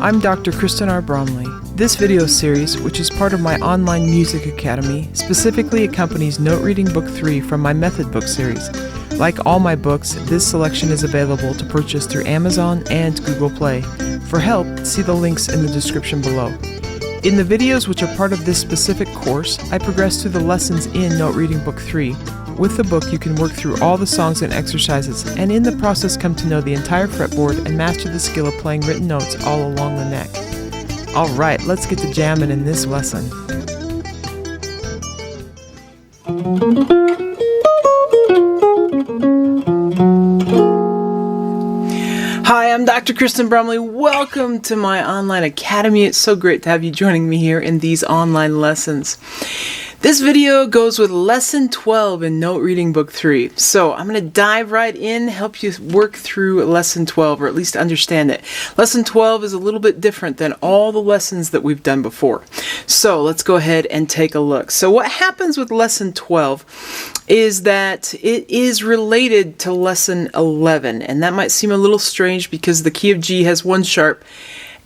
I'm Dr. Kristen R. Bromley. This video series, which is part of my online music academy, specifically accompanies Note Reading Book 3 from my Method book series. Like all my books, this selection is available to purchase through Amazon and Google Play. For help, see the links in the description below. In the videos which are part of this specific course, I progress through the lessons in Note Reading Book 3. With the book, you can work through all the songs and exercises, and in the process come to know the entire fretboard and master the skill of playing written notes all along the neck. Alright, let's get to jamming in this lesson. Hi, I'm Dr. Kristen Bromley. Welcome to my online academy. It's so great to have you joining me here in these online lessons. This video goes with Lesson 12 in Note Reading Book 3. So I'm going to dive right in, help you work through Lesson 12, or at least understand it. Lesson 12 is a little bit different than all the lessons that we've done before. So let's go ahead and take a look. So what happens with Lesson 12 is that it is related to Lesson 11. And that might seem a little strange because the key of G has 1 sharp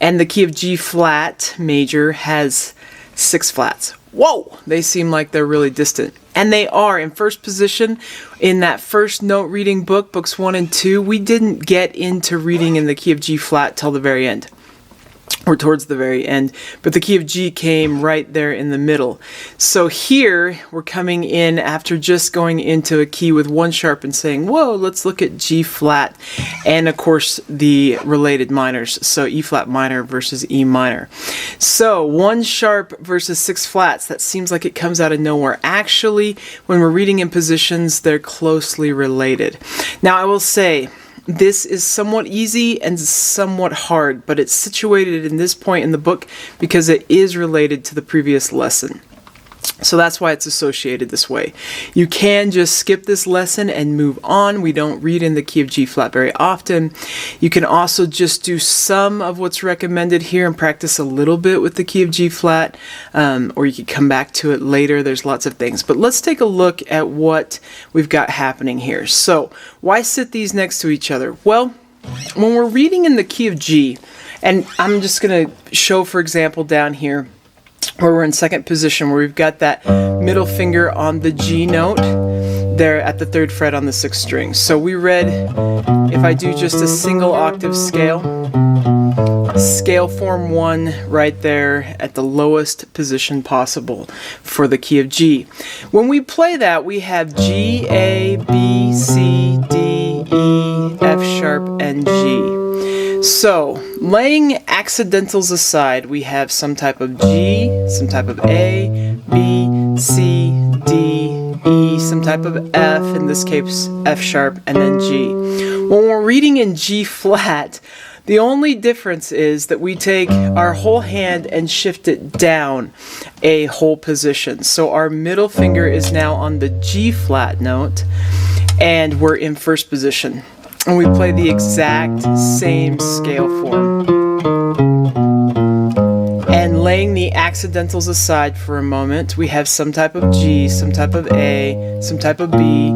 and the key of G flat major has 6 flats. Whoa! They seem like they're really distant. And they are. In first position, in that first note reading book, books 1 and 2, we didn't get into reading in the key of G flat till the very end. Or towards the very end, but the key of G came right there in the middle. So here we're coming in after just going into a key with 1 sharp and saying, whoa, let's look at G flat, and of course the related minors, so E flat minor versus E minor. So 1 sharp versus 6 flats, that seems like it comes out of nowhere. Actually, when we're reading in positions, they're closely related. Now I will say, this is somewhat easy and somewhat hard, but it's situated in this point in the book because it is related to the previous lesson. So that's why it's associated this way. You can just skip this lesson and move on. We don't read in the key of G flat very often. You can also just do some of what's recommended here and practice a little bit with the key of G flat, or you could come back to it later. There's lots of things. But let's take a look at what we've got happening here. So why sit these next to each other? Well, when we're reading in the key of G, and I'm just going to show, for example, down here, where we're in second position, where we've got that middle finger on the G note there at the 3rd fret on the 6th string. So we read, if I do just a single octave scale, scale form 1 right there at the lowest position possible for the key of G. When we play that, we have G, A, B, C, D, E, F sharp, and G. So, laying accidentals aside, we have some type of G, some type of A, B, C, D, E, some type of F, in this case F sharp, and then G. When we're reading in G flat, the only difference is that we take our whole hand and shift it down a whole position. So our middle finger is now on the G flat note, and we're in first position. And we play the exact same scale form. And laying the accidentals aside for a moment, we have some type of G, some type of A, some type of B,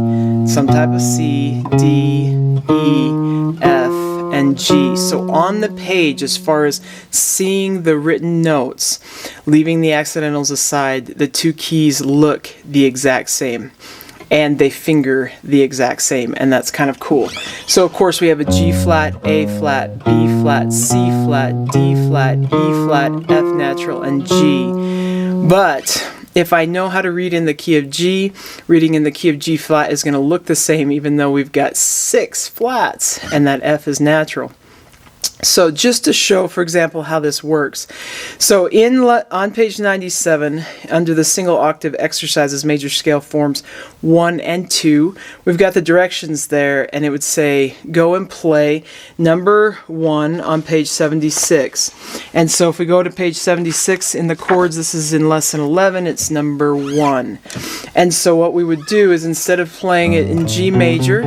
some type of C, D, E, F, and G. So on the page, as far as seeing the written notes, leaving the accidentals aside, the 2 keys look the exact same. And they finger the exact same, and that's kind of cool. So of course we have a G flat, A flat, B flat, C flat, D flat, E flat, F natural, and G. But if I know how to read in the key of G, reading in the key of G flat is going to look the same even though we've got 6 flats and that F is natural. So just to show, for example, how this works. So on page 97, under the single octave exercises, major scale forms 1 and 2, we've got the directions there, and it would say, go and play number 1 on page 76. And so if we go to page 76 in the chords, this is in lesson 11, it's number 1. And so what we would do is, instead of playing it in G major,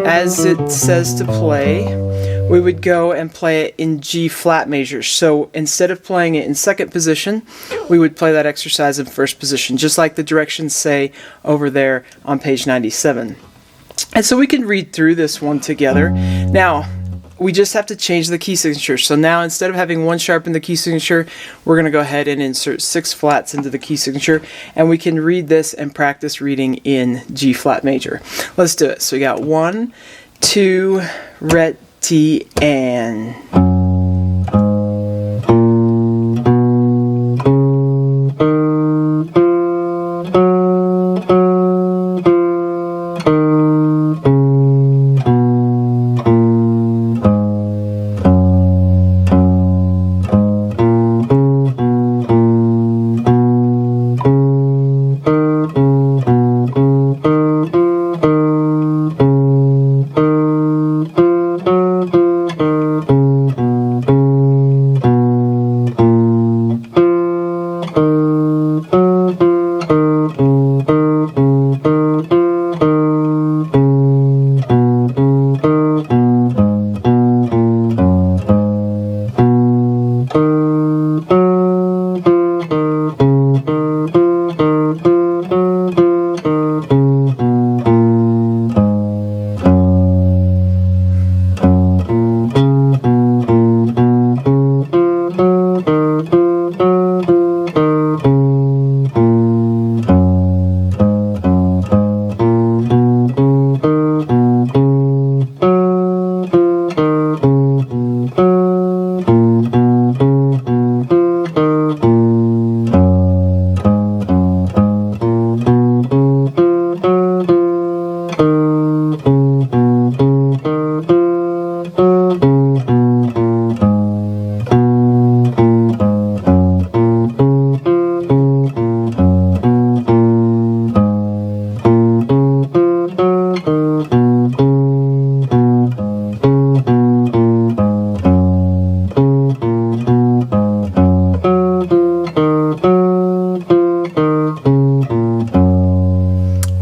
as it says to play, we would go and play it in G flat major. So instead of playing it in second position, we would play that exercise in first position, just like the directions say over there on page 97. And so we can read through this one together. Now, we just have to change the key signature. So now instead of having 1 sharp in the key signature, we're going to go ahead and insert 6 flats into the key signature, and we can read this and practice reading in G flat major. Let's do it. So we got 1, 2, ret, T, and.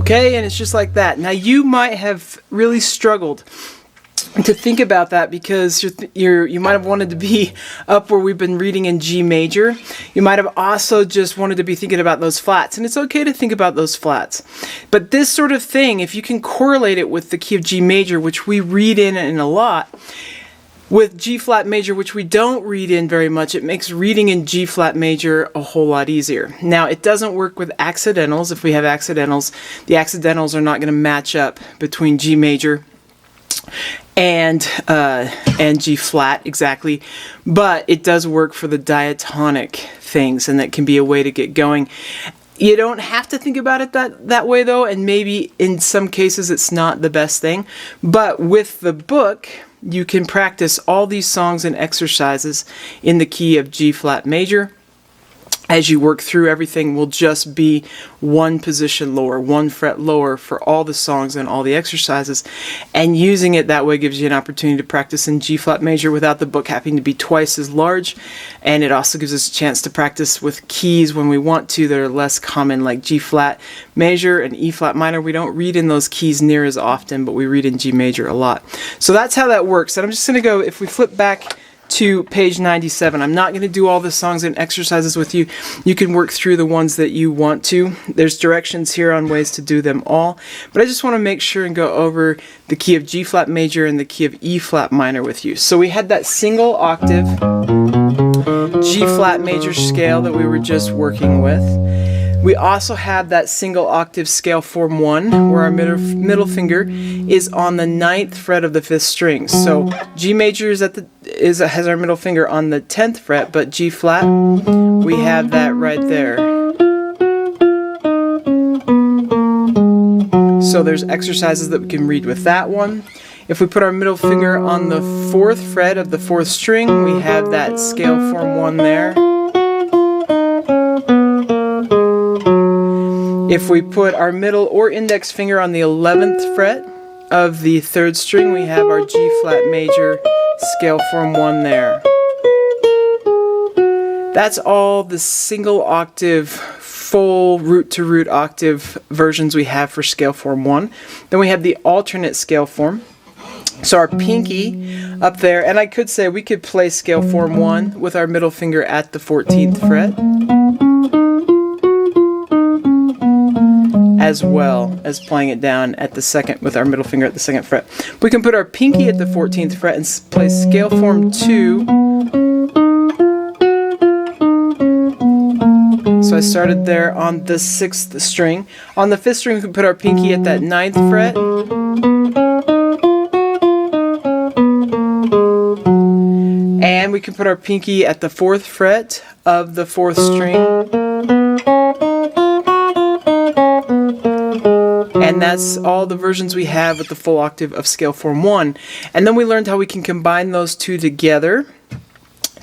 Okay, and it's just like that. Now you might have really struggled to think about that because you might have wanted to be up where we've been reading in G major. You might have also just wanted to be thinking about those flats, and it's okay to think about those flats. But this sort of thing, if you can correlate it with the key of G major, which we read in a lot, with G flat major, which we don't read in very much, it makes reading in G flat major a whole lot easier. Now, it doesn't work with accidentals. If we have accidentals, the accidentals are not going to match up between G major and G flat exactly, but it does work for the diatonic things, and that can be a way to get going. You don't have to think about it that way though, and maybe in some cases it's not the best thing, but with the book you can practice all these songs and exercises in the key of G flat major. As you work through, everything will just be 1 position lower, 1 fret lower for all the songs and all the exercises. And using it that way gives you an opportunity to practice in G flat major without the book having to be twice as large. And it also gives us a chance to practice with keys when we want to that are less common, like G flat major and E flat minor. We don't read in those keys near as often, but we read in G major a lot. So that's how that works. And I'm just going to go, if we flip back to page 97. I'm not going to do all the songs and exercises with you. You can work through the ones that you want to. There's directions here on ways to do them all, but I just want to make sure and go over the key of G flat major and the key of E flat minor with you. So we had that single octave G flat major scale that we were just working with. We also have that single octave scale form 1, where our middle finger is on the 9th fret of the 5th string. So G major has our middle finger on the 10th fret, but G flat, we have that right there. So there's exercises that we can read with that one. If we put our middle finger on the 4th fret of the 4th string, we have that scale form 1 there. If we put our middle or index finger on the 11th fret of the 3rd string, we have our G flat major scale form 1 there. That's all the single octave, full root to root octave versions we have for scale form 1. Then we have the alternate scale form. So our pinky up there, and I could say we could play scale form 1 with our middle finger at the 14th fret. as well as playing it down at the second with our middle finger at the second fret. We can put our pinky at the 14th fret and play scale form 2. So I started there on the 6th string. On the 5th string we can put our pinky at that 9th fret. And we can put our pinky at the 4th fret of the 4th string. And that's all the versions we have with the full octave of scale form 1. And then we learned how we can combine those two together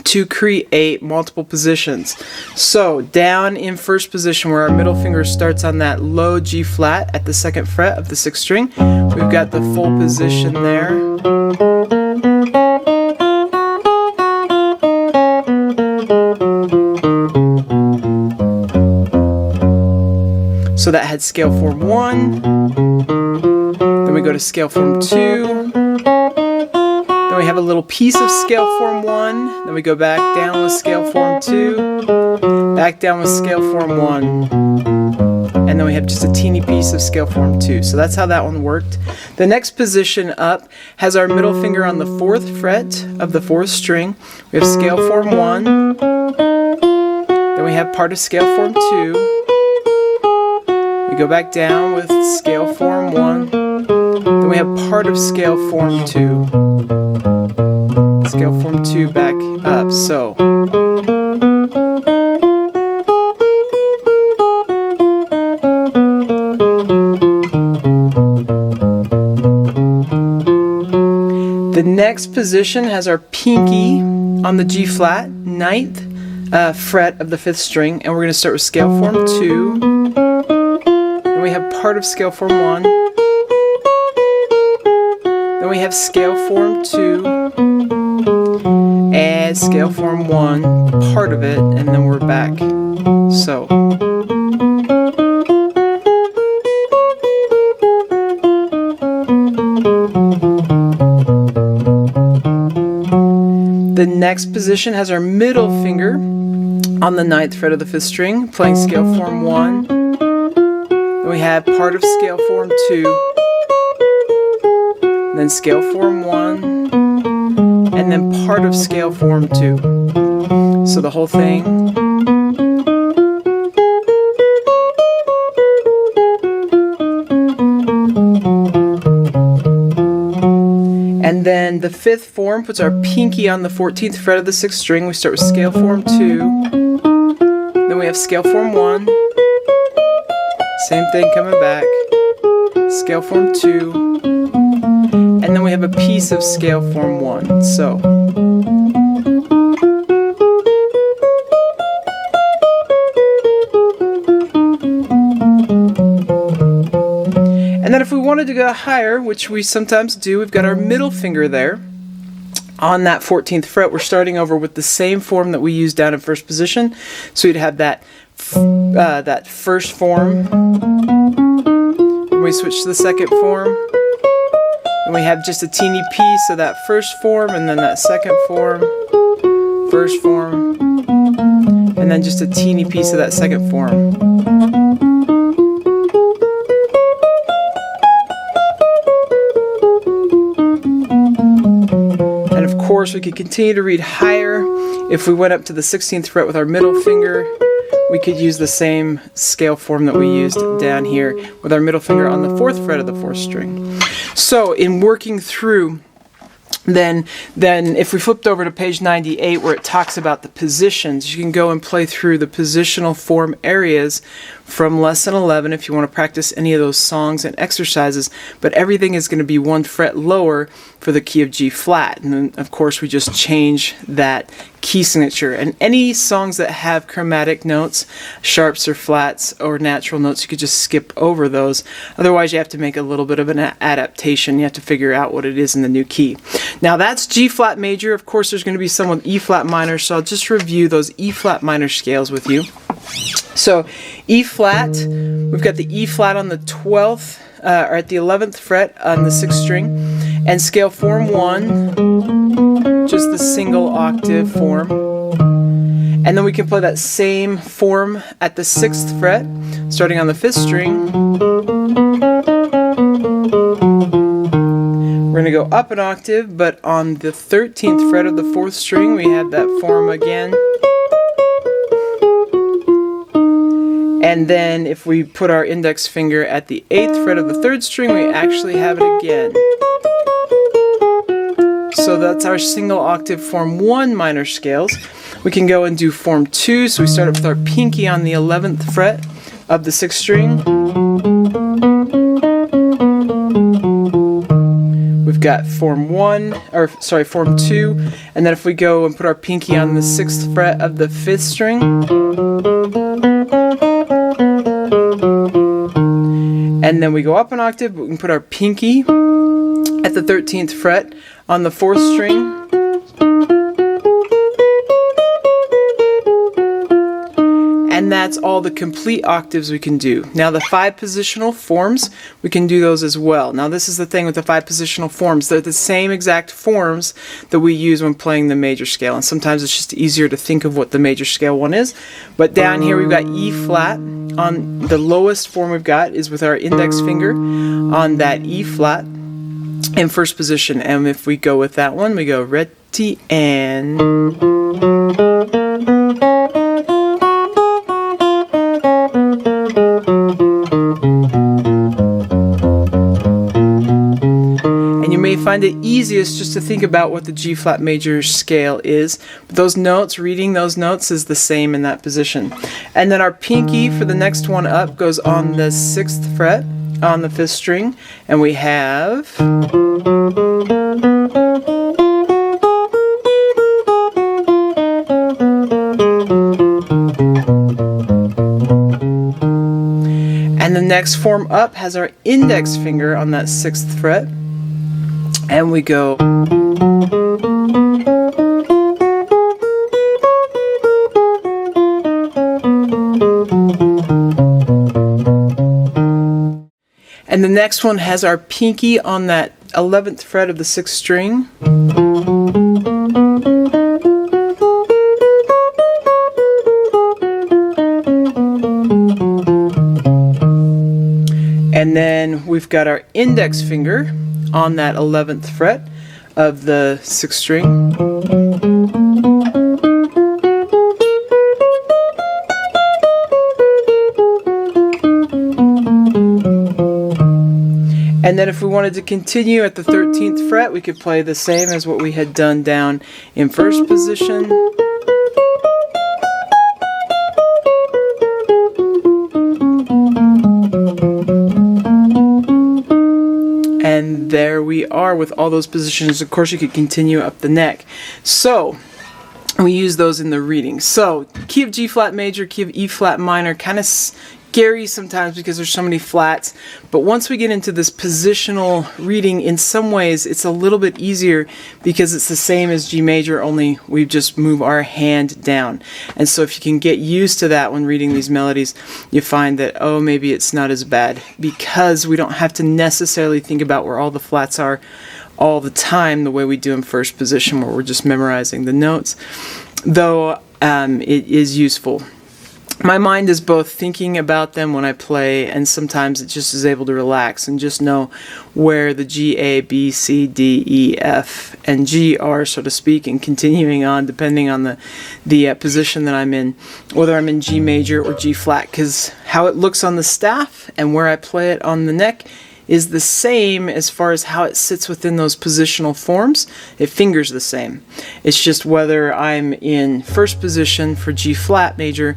to create multiple positions. So down in first position where our middle finger starts on that low G flat at the 2nd fret of the 6th string, we've got the full position there. So that had scale form 1, then we go to scale form 2, then we have a little piece of scale form 1, then we go back down with scale form 2, back down with scale form 1, and then we have just a teeny piece of scale form 2. So that's how that one worked. The next position up has our middle finger on the 4th fret of the 4th string. We have scale form 1, then we have part of scale form 2. We go back down with scale form 1, then we have part of scale form 2, scale form 2 back up, so. The next position has our pinky on the G flat, 9th fret of the 5th string, and we're going to start with scale form 2. Then we have part of scale form 1. Then we have scale form 2 and scale form 1, part of it, and then we're back. So. The next position has our middle finger on the 9th fret of the 5th string, playing scale form 1. Then we have part of scale form 2, then scale form 1, and then part of scale form 2. So the whole thing. And then the 5th form puts our pinky on the 14th fret of the 6th string. We start with scale form 2, then we have scale form 1, same thing coming back, scale form 2, and then we have a piece of scale form 1. So. And then if we wanted to go higher, which we sometimes do, we've got our middle finger there on that 14th fret. We're starting over with the same form that we used down in first position. So we'd have that first form, and we switch to the second form, and we have just a teeny piece of that first form, and then that second form, first form, and then just a teeny piece of that second form. Of course, we could continue to read higher. If we went up to the 16th fret with our middle finger, we could use the same scale form that we used down here with our middle finger on the 4th fret of the 4th string. So in working through, then if we flipped over to page 98 where it talks about the positions, you can go and play through the positional form areas from lesson 11 if you want to practice any of those songs and exercises, but everything is going to be 1 fret lower for the key of G flat, and then of course we just change that key signature. And any songs that have chromatic notes, sharps or flats or natural notes, you could just skip over those. Otherwise you have to make a little bit of an adaptation. You have to figure out what it is in the new key. Now that's G flat major. Of course there's going to be some with E flat minor, so I'll just review those E flat minor scales with you. So E flat, we've got the E flat on the 12th, or at the 11th fret on the 6th string, and scale form 1, just the single octave form. And then we can play that same form at the 6th fret, starting on the 5th string. We're going to go up an octave, but on the 13th fret of the 4th string, we have that form again. And then if we put our index finger at the 8th fret of the 3rd string, we actually have it again. So that's our single octave form 1 minor scales. We can go and do form 2, so we start with our pinky on the 11th fret of the 6th string. We've got form 2, and then if we go and put our pinky on the 6th fret of the 5th string, and then we go up an octave, but we can put our pinky at the 13th fret on the 4th string. And that's all the complete octaves we can do. Now the 5 positional forms, we can do those as well. Now this is the thing with the 5 positional forms. They're the same exact forms that we use when playing the major scale. And sometimes it's just easier to think of what the major scale one is. But down here we've got E flat. On the lowest form we've got is with our index finger on that E flat in first position. And if we go with that one, we go ready and... find it easiest just to think about what the G flat major scale is. But those notes, reading those notes is the same in that position. And then our pinky for the next one up goes on the 6th fret on the 5th string, and we have and the next form up has our index finger on that 6th fret. And we go. And the next one has our pinky on that 11th fret of the 6th string. And then we've got our index finger on that 11th fret of the 6th string. And then if we wanted to continue at the 13th fret, we could play the same as what we had done down in first position. And there we are with all those positions. Of course, you could continue up the neck. So we use those in the reading. So key of G flat major, key of E flat minor, kind of scary sometimes because there's so many flats. But once we get into this positional reading, in some ways it's a little bit easier because it's the same as G major, only we just move our hand down. And so if you can get used to that when reading these melodies, you find that, oh, maybe it's not as bad, because we don't have to necessarily think about where all the flats are all the time the way we do in first position, where we're just memorizing the notes, though it is useful. My mind is both thinking about them when I play, and sometimes it just is able to relax and just know where the G, A, B, C, D, E, F, and G are, so to speak, and continuing on depending on the position that I'm in, whether I'm in G major or G flat, because how it looks on the staff and where I play it on the neck is the same as far as how it sits within those positional forms. It fingers the same. It's just whether I'm in first position for G flat major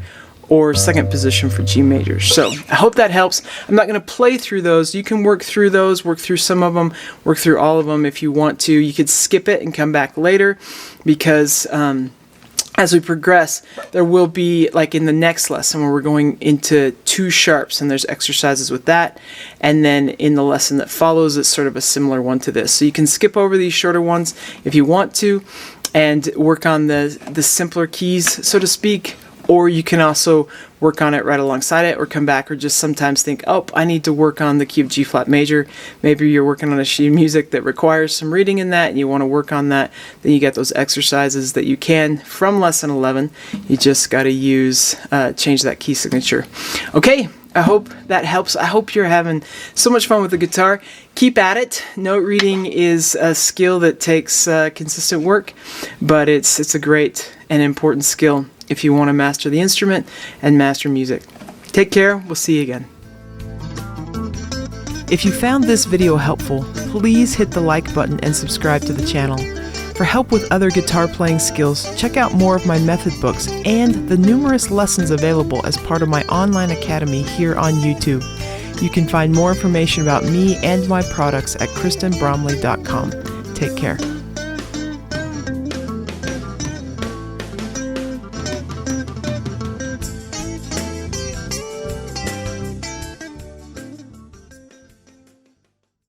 or second position for G major. So I hope that helps. I'm not going to play through those. You can work through those, work through some of them, work through all of them if you want to. You could skip it and come back later, because as we progress, there will be, like in the next lesson where we're going into 2 sharps, and there's exercises with that, and then in the lesson that follows, it's sort of a similar one to this. So you can skip over these shorter ones if you want to, and work on the simpler keys, so to speak, Or you can also work on it right alongside it, or come back, or just sometimes think, oh, I need to work on the key of G flat major. Maybe you're working on a sheet of music that requires some reading in that and you want to work on that. Then you get those exercises that you can from lesson 11. You just got to change that key signature. Okay, I hope that helps. I hope you're having so much fun with the guitar. Keep at it. Note reading is a skill that takes consistent work, but it's a great and important skill if you want to master the instrument and master music. Take care. We'll see you again. If you found this video helpful, please hit the like button and subscribe to the channel. For help with other guitar playing skills, check out more of my method books and the numerous lessons available as part of my online academy here on YouTube. You can find more information about me and my products at kristenbromley.com. Take care.